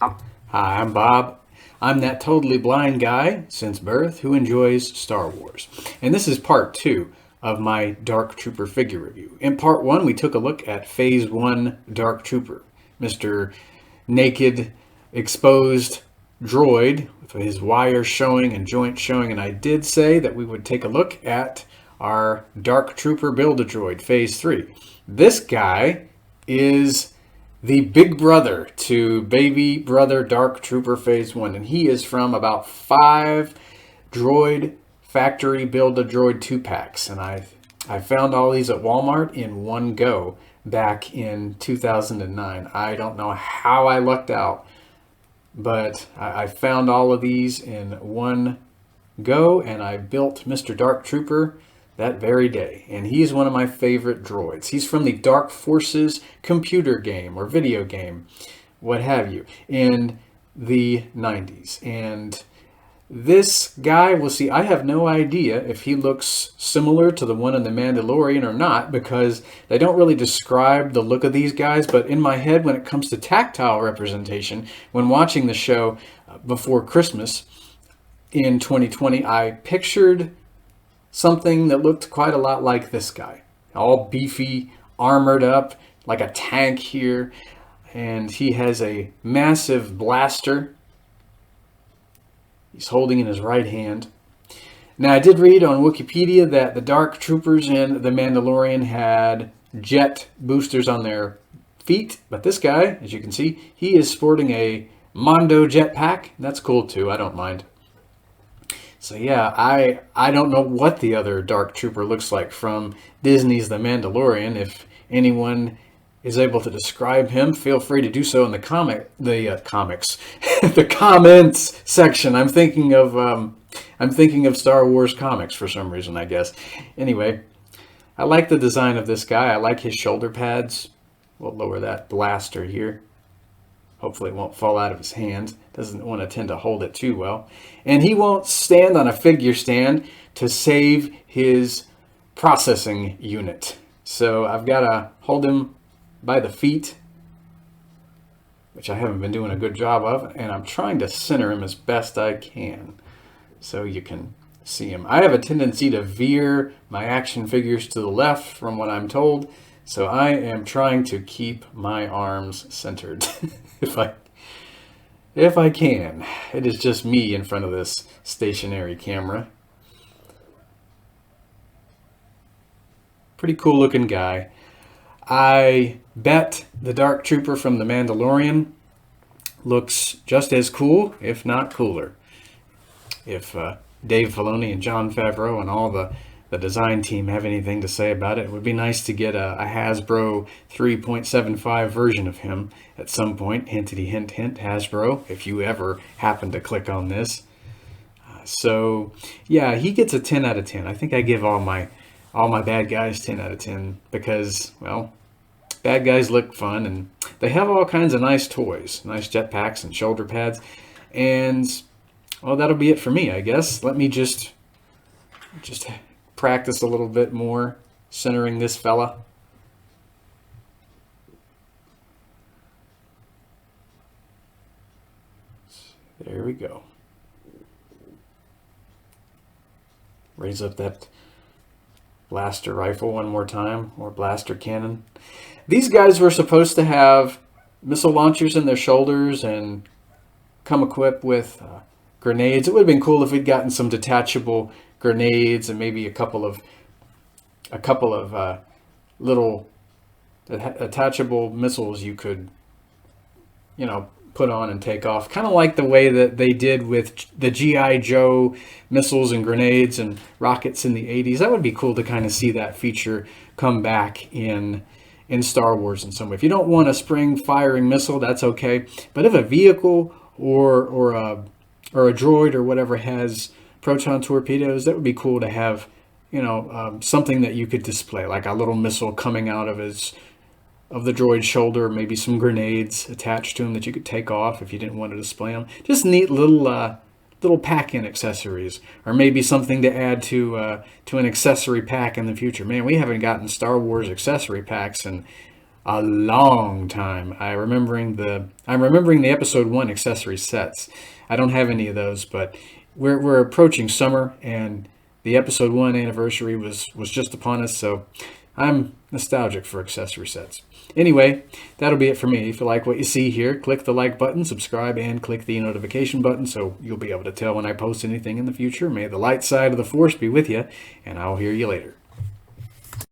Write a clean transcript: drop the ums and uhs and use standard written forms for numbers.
Hi, I'm Bob. I'm that totally blind guy since birth who enjoys Star Wars. And this is part 2 of my Dark Trooper figure review. In part 1, we took a look at Phase 1 Dark Trooper, Mr. Naked, exposed droid with his wires showing and joints showing. And I did say that we would take a look at our Dark Trooper Build-A-Droid Phase 3. This guy is the big brother to baby brother Dark Trooper Phase 1. And he is from about 5 Droid Factory Build-A-Droid 2-packs. And I found all these at Walmart in one go back in 2009. I don't know how I lucked out, but I found all of these in one go, and I built Mr. Dark Trooper that very day. And he's one of my favorite droids. He's from the Dark Forces computer game or video game, what have you, in the 90s. And this guy, we'll see, I have no idea if he looks similar to the one in The Mandalorian or not, because they don't really describe the look of these guys. But in my head, when it comes to tactile representation, when watching the show before Christmas in 2020, I pictured something that looked quite a lot like this guy. All beefy, armored up, like a tank here. And he has a massive blaster he's holding in his right hand. Now, I did read on Wikipedia that the Dark Troopers in The Mandalorian had jet boosters on their feet. But this guy, as you can see, he is sporting a Mondo jetpack. That's cool too. I don't mind. So yeah, I don't know what the other Dark Trooper looks like from Disney's The Mandalorian. If anyone is able to describe him, feel free to do so in the comics, the comments section. I'm thinking of Star Wars comics for some reason, I guess. Anyway, I like the design of this guy. I like his shoulder pads. We'll lower that blaster here. Hopefully it won't fall out of his hand. Doesn't want to tend to hold it too well. And he won't stand on a figure stand to save his processing unit. So I've got to hold him by the feet, which I haven't been doing a good job of. And I'm trying to center him as best I can so you can see him. I have a tendency to veer my action figures to the left from what I'm told. So I am trying to keep my arms centered if I can. It is just me in front of this stationary camera. Pretty cool looking guy. I bet the Dark Trooper from The Mandalorian looks just as cool, if not cooler. If Dave Filoni and Jon Favreau and all the design team have anything to say about it, it would be nice to get a Hasbro 3.75 version of him at some point. Hintity hint hint, Hasbro, if you ever happen to click on this. So yeah, he gets a 10 out of 10. I think I give all my bad guys 10 out of 10 because, well, bad guys look fun and they have all kinds of nice toys, nice jetpacks and shoulder pads. And well, that'll be it for me, I guess. Let me just practice a little bit more centering this fella. There we go. Raise up that blaster rifle one more time, or blaster cannon. These guys were supposed to have missile launchers in their shoulders and come equipped with grenades. It would have been cool if we'd gotten some detachable grenades and maybe a couple of little attachable missiles you could, put on and take off, kind of like the way that they did with the G.I. Joe missiles and grenades and rockets in the 80s. That would be cool to kind of see that feature come back in Star Wars in some way. If you don't want a spring firing missile, that's okay. But if a vehicle or a droid or whatever has proton torpedoes, that would be cool to have, something that you could display, like a little missile coming out of the droid's shoulder, maybe some grenades attached to him that you could take off if you didn't want to display them. Just neat little pack-in accessories, or maybe something to add to an accessory pack in the future. Man, we haven't gotten Star Wars accessory packs in a long time. I'm remembering the episode 1 accessory sets. I don't have any of those, but we're approaching summer, and the episode 1 anniversary was just upon us, so I'm nostalgic for accessory sets. Anyway, that'll be it for me. If you like what you see here, click the like button, subscribe, and click the notification button so you'll be able to tell when I post anything in the future. May the light side of the Force be with you, and I'll hear you later.